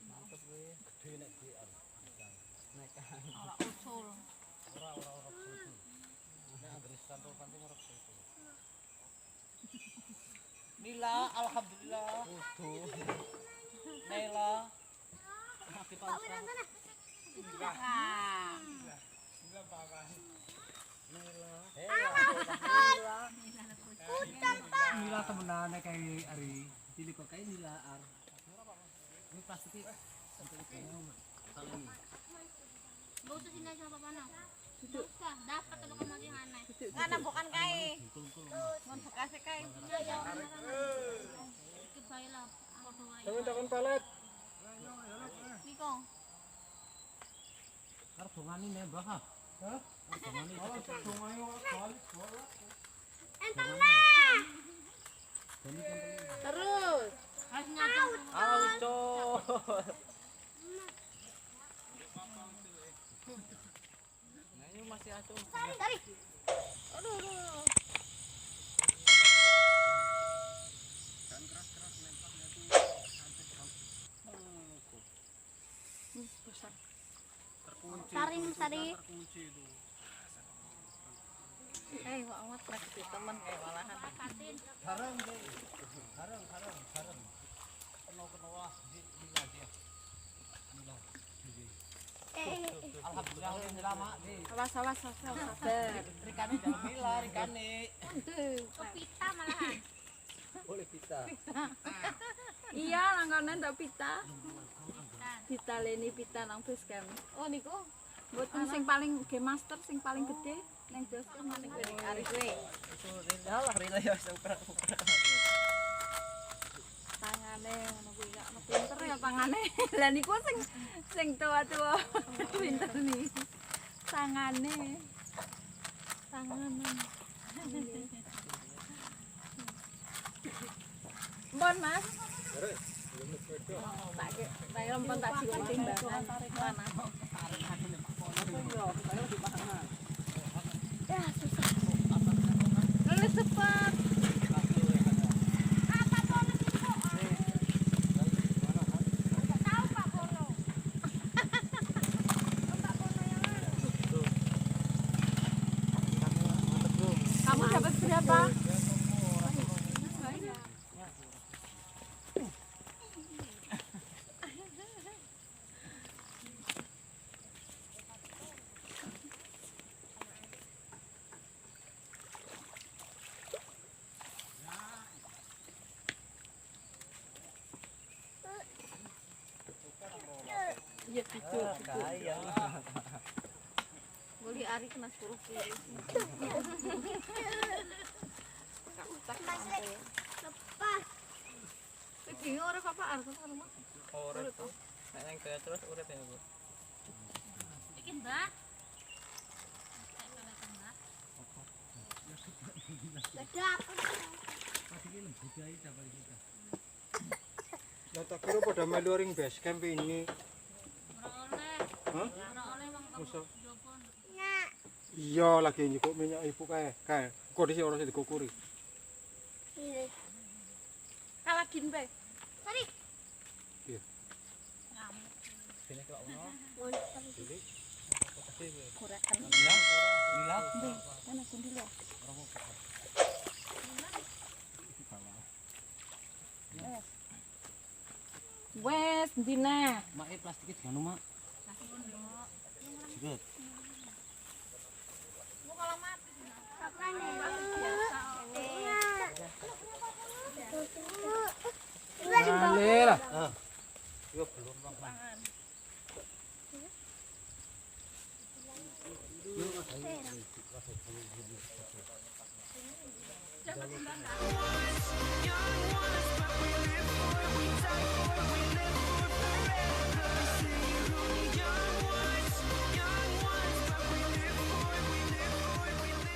mantep kowe. Gede nek di nek Ora usul. ora usul. Nek anggere santo kanthi ora usul. Nila alhamdulillah. Kudu. Nela. Kita Nila temenane kayak Ari cilik kok kayak Nila Ar. Ini pasti untuk ibunya kali ini. Gak usah sini aja apa no. Gak usah, dapat kalau kamu yang aneh. Ngana bukan kai. Mun bekase kai. Kebaiklah, foto aja. Sampeyan takon palet. Niko. Arep dongani nembah ah. Hah? Dongani Enteng nah. Terus. Harus nyajang. auto. Nah, ini masih atuh. Tarik. Aduh. Tarik, tarik. Terkunci itu. Kok amat lagi temen kayak malahan. Katin. Sarang deh. Sarang. Kena wah di lagi. Nila. Alhamdulillah ini lama nih. Awas sabar. Rikane jangan Nila, rikane. Kepita malahan. Boleh kita. Iya, langganan ndak pita. Pita. Ditaleni pita nang base camp. Oh niku. Mboten sing paling game master sing paling gede nang base camp paling gede ari kowe. Itu Nila lah Nila ya sing perang. Tangane ngono kuwi gak ono pinter ya tangane. Lah niku sing tua-tua pinter nih. Tangane. Mbon Mas. Tak lempon tak jiwa timbangan mana. Ya susah. Lulus cepat. Apa bonus itu? Tahu Pak Bono. Pak Bono yang mana? Kamu dapat berapa? Iya gitu. Kaya. Goli Ari kena 10 kilo. Tak sampai. Lepas. Iki ora apa arep rumah. Ora itu. Nek nang kaya terus urip ya, Bu. Iki Mbak. Dadak. Lah tak kira pada melu ring base camp ini. Ora oleh. Hah? Ora oleh wong Masa? jopon. Iya lagi nyukuk minyak ibu kae. Kok dhisik ora sing dikukuri. Kaladin bae. Tarik. Iya. Ngamuk. Sini kok ono. Jadi Kurakan. Nila. Kana kundilo. Wes, dina. Mak plastik jangan mak. Kasih pondok. Sikit. Mau kalau mati. Ale lah. Yo belum Bang. Jangan